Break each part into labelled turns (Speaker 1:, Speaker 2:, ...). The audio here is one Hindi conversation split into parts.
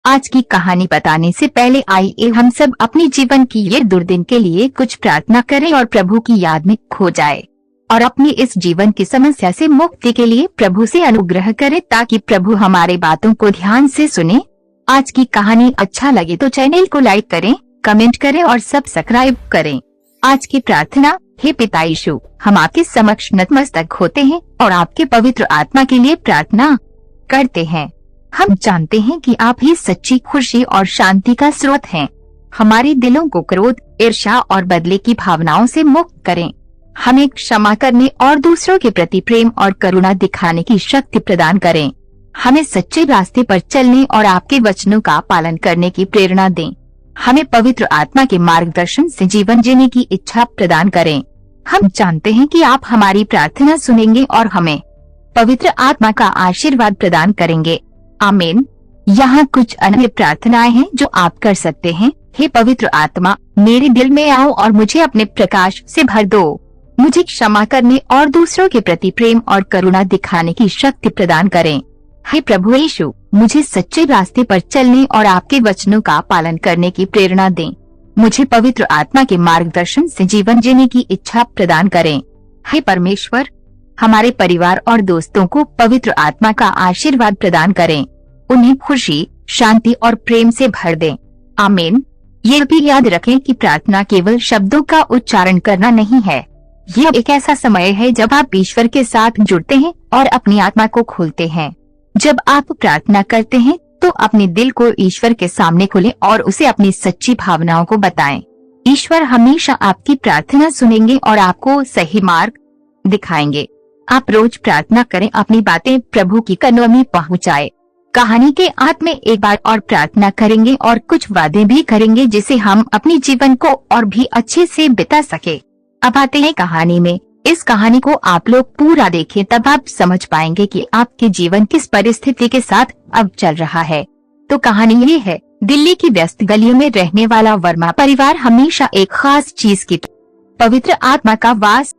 Speaker 1: आज की कहानी बताने से पहले आइए हम सब अपने जीवन की ये दुर्दिन के लिए कुछ प्रार्थना करें और प्रभु की याद में खो जाए और अपनी इस जीवन की समस्या से मुक्ति के लिए प्रभु से अनुग्रह करें ताकि प्रभु हमारे बातों को ध्यान से सुने। आज की कहानी अच्छा लगे तो चैनल को लाइक करें, कमेंट करें और सब्सक्राइब करें। आज की प्रार्थना। हे पिता यीशु, हम आपके समक्ष नतमस्तक होते हैं और आपके पवित्र आत्मा के लिए प्रार्थना करते हैं। हम जानते हैं कि आप ही सच्ची खुशी और शांति का स्रोत हैं। हमारे दिलों को क्रोध, ईर्ष्या और बदले की भावनाओं से मुक्त करें। हमें क्षमा करने और दूसरों के प्रति प्रेम और करुणा दिखाने की शक्ति प्रदान करें। हमें सच्चे रास्ते पर चलने और आपके वचनों का पालन करने की प्रेरणा दें। हमें पवित्र आत्मा के मार्गदर्शन से जीवन जीने की इच्छा प्रदान करें। हम जानते हैं कि आप हमारी प्रार्थना सुनेंगे और हमें पवित्र आत्मा का आशीर्वाद प्रदान करेंगे। आमीन। यहाँ कुछ अन्य प्रार्थनाएं हैं जो आप कर सकते हैं। हे पवित्र आत्मा, मेरे दिल में आओ और मुझे अपने प्रकाश से भर दो। मुझे क्षमा करने और दूसरों के प्रति प्रेम और करुणा दिखाने की शक्ति प्रदान करें। हे प्रभु यीशु, मुझे सच्चे रास्ते पर चलने और आपके वचनों का पालन करने की प्रेरणा दें। मुझे पवित्र आत्मा के मार्गदर्शन से जीवन जीने की इच्छा प्रदान करें। हे परमेश्वर, हमारे परिवार और दोस्तों को पवित्र आत्मा का आशीर्वाद प्रदान करें। उन्हें खुशी, शांति और प्रेम से भर दें। आमीन। ये भी याद रखें कि प्रार्थना केवल शब्दों का उच्चारण करना नहीं है। ये एक ऐसा समय है जब आप ईश्वर के साथ जुड़ते हैं और अपनी आत्मा को खोलते हैं। जब आप प्रार्थना करते हैं तो अपने दिल को ईश्वर के सामने खोलें और उसे अपनी सच्ची भावनाओं को बताएं। ईश्वर हमेशा आपकी प्रार्थना सुनेंगे और आपको सही मार्ग दिखाएंगे। आप रोज प्रार्थना करें, अपनी बातें प्रभु की कानों में पहुँचाए। कहानी के अंत में एक बार और प्रार्थना करेंगे और कुछ वादे भी करेंगे जिसे हम अपने जीवन को और भी अच्छे से बिता सके। अब आते हैं कहानी में। इस कहानी को आप लोग पूरा देखें, तब आप समझ पाएंगे कि आपके जीवन किस परिस्थिति के साथ अब चल रहा है। तो कहानी ये है। दिल्ली की व्यस्त गलियों में रहने वाला वर्मा परिवार हमेशा एक खास चीज की, पवित्र आत्मा का वास।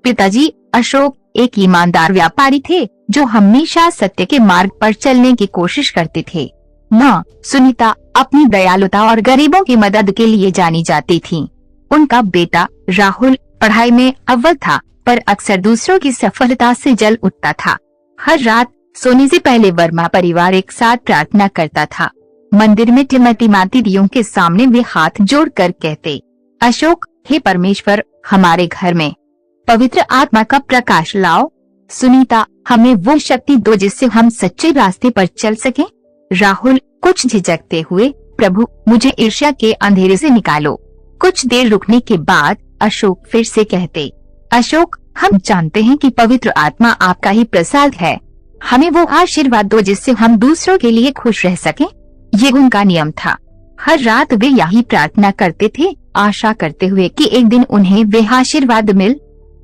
Speaker 1: पिताजी अशोक एक ईमानदार व्यापारी थे जो हमेशा सत्य के मार्ग पर चलने की कोशिश करते थे। माँ सुनीता अपनी दयालुता और गरीबों की मदद के लिए जानी जाती थी। उनका बेटा राहुल पढ़ाई में अव्वल था, पर अक्सर दूसरों की सफलता से जल उठता था। हर रात सोने से पहले वर्मा परिवार एक साथ प्रार्थना करता था। मंदिर में टिमटिमाती दियों के सामने वे हाथ जोड़कर कहते, अशोक, हे परमेश्वर, हमारे घर में पवित्र आत्मा का प्रकाश लाओ। सुनीता, हमें वो शक्ति दो जिससे हम सच्चे रास्ते पर चल सकें। राहुल कुछ झिझकते हुए, प्रभु, मुझे ईर्ष्या के अंधेरे से निकालो। कुछ देर रुकने के बाद अशोक फिर से कहते, अशोक, हम जानते हैं कि पवित्र आत्मा आपका ही प्रसाद है। हमें वो आशीर्वाद दो जिससे हम दूसरों के लिए खुश रह सकें। ये उनका नियम था। हर रात वे यही प्रार्थना करते थे, आशा करते हुए कि एक दिन उन्हें वे आशीर्वाद मिल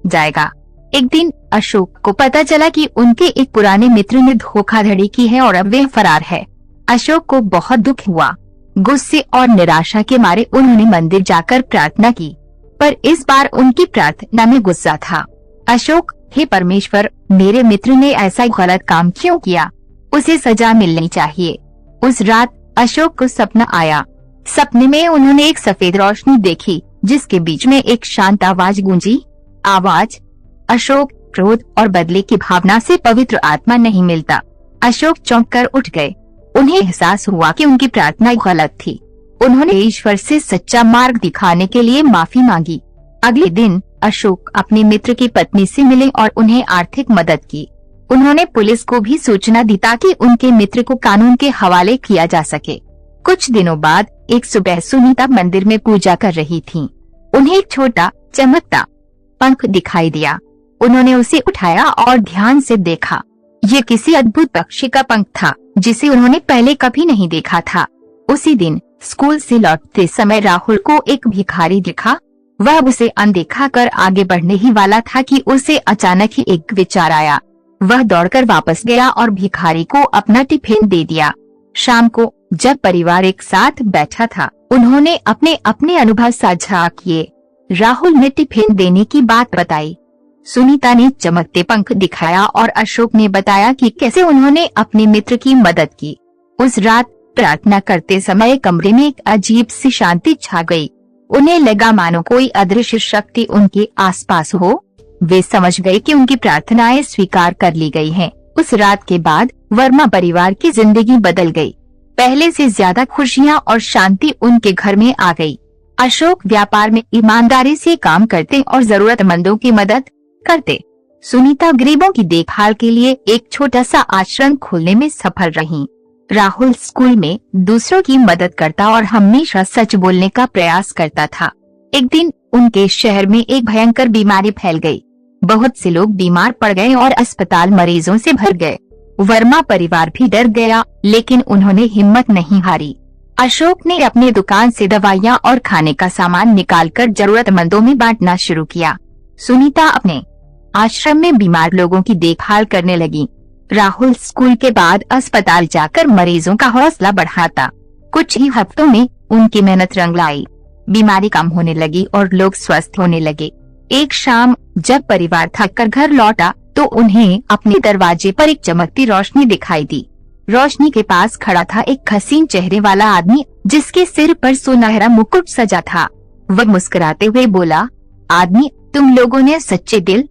Speaker 1: जाएगा। एक दिन अशोक को पता चला कि उनके एक पुराने मित्र ने धोखाधड़ी की है और अब वे फरार है। अशोक को बहुत दुख हुआ। गुस्से और निराशा के मारे उन्होंने मंदिर जाकर प्रार्थना की, पर इस बार उनकी प्रार्थना में गुस्सा था। अशोक, हे परमेश्वर, मेरे मित्र ने ऐसा गलत काम क्यों किया? उसे सजा मिलनी चाहिए। उस रात अशोक को सपना आया। सपने में उन्होंने एक सफेद रोशनी देखी जिसके बीच में एक शांत आवाज गूंजी। आवाज, अशोक, क्रोध और बदले की भावना से पवित्र आत्मा नहीं मिलता। अशोक चौंक कर उठ गए। उन्हें एहसास हुआ कि उनकी प्रार्थना गलत थी। उन्होंने ईश्वर से सच्चा मार्ग दिखाने के लिए माफी मांगी। अगले दिन अशोक अपने मित्र की पत्नी से मिले और उन्हें आर्थिक मदद की। उन्होंने पुलिस को भी सूचना दी ताकि उनके मित्र को कानून के हवाले किया जा सके। कुछ दिनों बाद एक सुबह सुनीता मंदिर में पूजा कर रही थीं। उन्हें एक छोटा चमकता पंख दिखाई दिया। उन्होंने उसे उठाया और ध्यान से देखा। ये किसी अद्भुत पक्षी का पंख था जिसे उन्होंने पहले कभी नहीं देखा था। उसी दिन स्कूल से लौटते समय राहुल को एक भिखारी दिखा। वह उसे अनदेखा कर आगे बढ़ने ही वाला था कि उसे अचानक ही एक विचार आया। वह दौड़कर वापस गया और भिखारी को अपना टिफिन दे दिया। शाम को जब परिवार एक साथ बैठा था, उन्होंने अपने अपने अनुभव साझा किए। राहुल ने टिफिन देने की बात बताई। सुनीता ने चमकते पंख दिखाया और अशोक ने बताया कि कैसे उन्होंने अपने मित्र की मदद की। उस रात प्रार्थना करते समय कमरे में एक अजीब सी शांति छा गई। उन्हें लगा मानो कोई अदृश्य शक्ति उनके आसपास हो। वे समझ गए कि उनकी प्रार्थनाएं स्वीकार कर ली गई हैं। उस रात के बाद वर्मा परिवार की जिंदगी बदल गई। पहले से ज्यादा खुशियां और शांति उनके घर में आ गई। अशोक व्यापार में ईमानदारी से काम करते और जरूरतमंदों की मदद करते। सुनीता गरीबों की देखभाल के लिए एक छोटा सा आश्रम खोलने में सफल रही। राहुल स्कूल में दूसरों की मदद करता और हमेशा सच बोलने का प्रयास करता था। एक दिन उनके शहर में एक भयंकर बीमारी फैल गई। बहुत से लोग बीमार पड़ गए और अस्पताल मरीजों से भर गए। वर्मा परिवार भी डर गया, लेकिन उन्होंने हिम्मत नहीं हारी। अशोक ने अपनी दुकान से दवाइयाँ और खाने का सामान निकालकर जरूरतमंदों में बांटना शुरू किया। सुनीता अपने आश्रम में बीमार लोगों की देखभाल करने लगी। राहुल स्कूल के बाद अस्पताल जाकर मरीजों का हौसला बढ़ाता। कुछ ही हफ्तों में उनकी मेहनत रंग लाई। बीमारी कम होने लगी और लोग स्वस्थ होने लगे। एक शाम जब परिवार थककर घर लौटा तो उन्हें अपने दरवाजे पर एक चमकती रोशनी दिखाई दी। रोशनी के पास खड़ा था एक हसीन चेहरे वाला आदमी, जिसके सिर पर सुनहरा मुकुट सजा था। वह मुस्कुराते हुए बोला, आदमी, तुम लोगों ने सच्चे दिल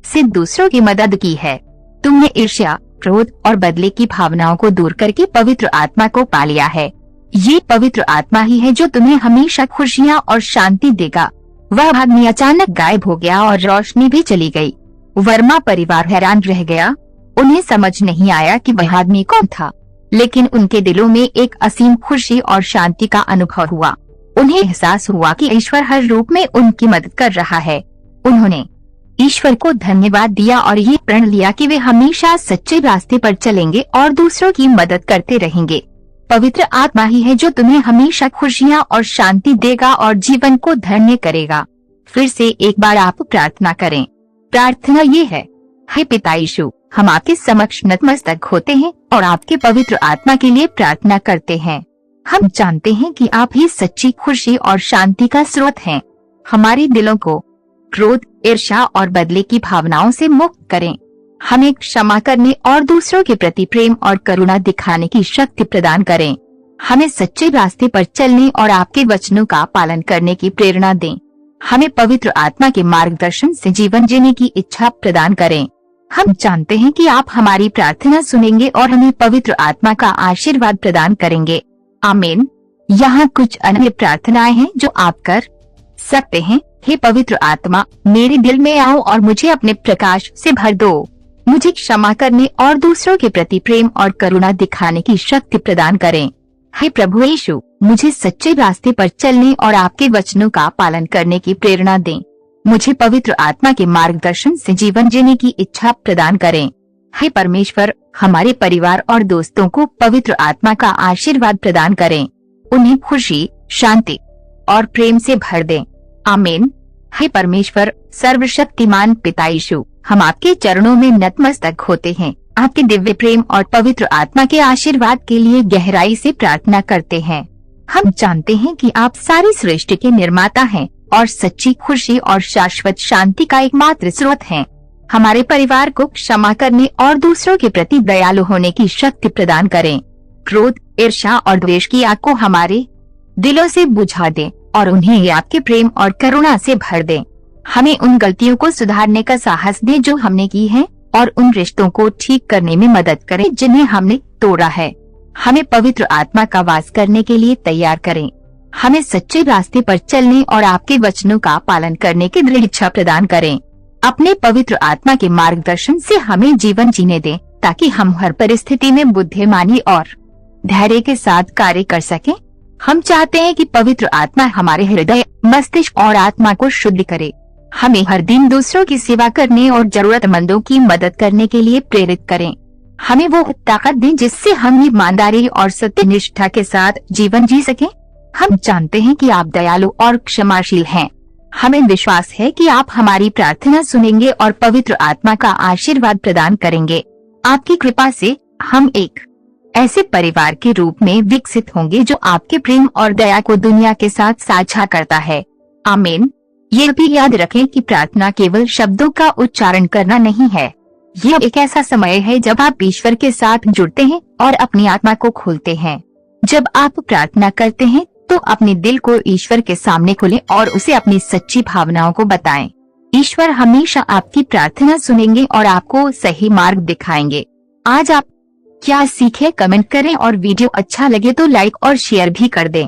Speaker 1: से दूसरों की मदद की है। तुमने ईर्ष्या, क्रोध और बदले की भावनाओं को दूर करके पवित्र आत्मा को पा लिया है। ये पवित्र आत्मा ही है जो तुम्हें हमेशा खुशियाँ और शांति देगा। वह आदमी अचानक गायब हो गया और रोशनी भी चली गई। वर्मा परिवार हैरान रह गया। उन्हें समझ नहीं आया कि वह आदमी कौन था, लेकिन उनके दिलों में एक असीम खुशी और शांति का अनुभव हुआ। उन्हें एहसास हुआ कि ईश्वर हर रूप में उनकी मदद कर रहा है। उन्होंने ईश्वर को धन्यवाद दिया और ये प्रण लिया कि वे हमेशा सच्चे रास्ते पर चलेंगे और दूसरों की मदद करते रहेंगे। पवित्र आत्मा ही है जो तुम्हें हमेशा खुशियाँ और शांति देगा और जीवन को धन्य करेगा। फिर से एक बार आप प्रार्थना करें। प्रार्थना ये है, हे पिता यीशु, हम आपके समक्ष नतमस्तक होते हैं और आपके पवित्र आत्मा के लिए प्रार्थना करते हैं। हम जानते हैं कि आप ही सच्ची खुशी और शांति का स्रोत हैं। हमारे दिलों को क्रोध, ईर्ष्या और बदले की भावनाओं से मुक्त करें। हमें क्षमा करने और दूसरों के प्रति प्रेम और करुणा दिखाने की शक्ति प्रदान करें। हमें सच्चे रास्ते पर चलने और आपके वचनों का पालन करने की प्रेरणा दें। हमें पवित्र आत्मा के मार्गदर्शन से जीवन जीने की इच्छा प्रदान करें। हम जानते हैं कि आप हमारी प्रार्थना सुनेंगे और हमें पवित्र आत्मा का आशीर्वाद प्रदान करेंगे। आमीन। यहाँ कुछ अन्य प्रार्थनाएं हैं जो आप कर सकते हैं। हे पवित्र आत्मा, मेरे दिल में आओ और मुझे अपने प्रकाश से भर दो। मुझे क्षमा करने और दूसरों के प्रति प्रेम और करुणा दिखाने की शक्ति प्रदान करें। हे प्रभु यीशु, मुझे सच्चे रास्ते पर चलने और आपके वचनों का पालन करने की प्रेरणा दें। मुझे पवित्र आत्मा के मार्गदर्शन से जीवन जीने की इच्छा प्रदान करें। हे परमेश्वर, हमारे परिवार और दोस्तों को पवित्र आत्मा का आशीर्वाद प्रदान करें। उन्हें खुशी, शांति और प्रेम से भर दें। आमीन। हे परमेश्वर, सर्वशक्तिमान पिता यीशु, हम आपके चरणों में नतमस्तक होते हैं। आपके दिव्य प्रेम और पवित्र आत्मा के आशीर्वाद के लिए गहराई से प्रार्थना करते हैं। हम जानते हैं कि आप सारी सृष्टि के निर्माता हैं और सच्ची खुशी और शाश्वत शांति का एकमात्र स्रोत हैं। हमारे परिवार को क्षमा करने और दूसरों के प्रति दयालु होने की शक्ति प्रदान करें। क्रोध, ईर्ष्या और द्वेष की आग को हमारे दिलों से बुझा दें और उन्हें आपके प्रेम और करुणा से भर दें। हमें उन गलतियों को सुधारने का साहस दें जो हमने की है और उन रिश्तों को ठीक करने में मदद करें जिन्हें हमने तोड़ा है। हमें पवित्र आत्मा का वास करने के लिए तैयार करें। हमें सच्चे रास्ते पर चलने और आपके वचनों का पालन करने की दृढ़ इच्छा प्रदान करें। अपने पवित्र आत्मा के मार्गदर्शन से हमें जीवन जीने दें ताकि हम हर परिस्थिति में बुद्धिमानी और धैर्य के साथ कार्य कर सकें। हम चाहते हैं कि पवित्र आत्मा हमारे हृदय, मस्तिष्क और आत्मा को शुद्ध करे। हमें हर दिन दूसरों की सेवा करने और जरूरतमंदों की मदद करने के लिए प्रेरित करें। हमें वो ताकत दें जिससे हम ईमानदारी और सत्यनिष्ठा के साथ जीवन जी सकें। हम जानते हैं कि आप दयालु और क्षमाशील हैं। हमें विश्वास है कि आप हमारी प्रार्थना सुनेंगे और पवित्र आत्मा का आशीर्वाद प्रदान करेंगे। आपकी कृपा से हम एक ऐसे परिवार के रूप में विकसित होंगे जो आपके प्रेम और दया को दुनिया के साथ साझा करता है। आमीन। ये भी याद रखें कि प्रार्थना केवल शब्दों का उच्चारण करना नहीं है, ये एक ऐसा समय है जब आप ईश्वर के साथ जुड़ते हैं और अपनी आत्मा को खोलते हैं। जब आप प्रार्थना करते हैं तो अपने दिल को ईश्वर के सामने खोलें और उसे अपनी सच्ची भावनाओं को बताएं। ईश्वर हमेशा आपकी प्रार्थना सुनेंगे और आपको सही मार्ग दिखाएंगे। आज आप क्या सीखे कमेंट करें और वीडियो अच्छा लगे तो लाइक और शेयर भी कर दें।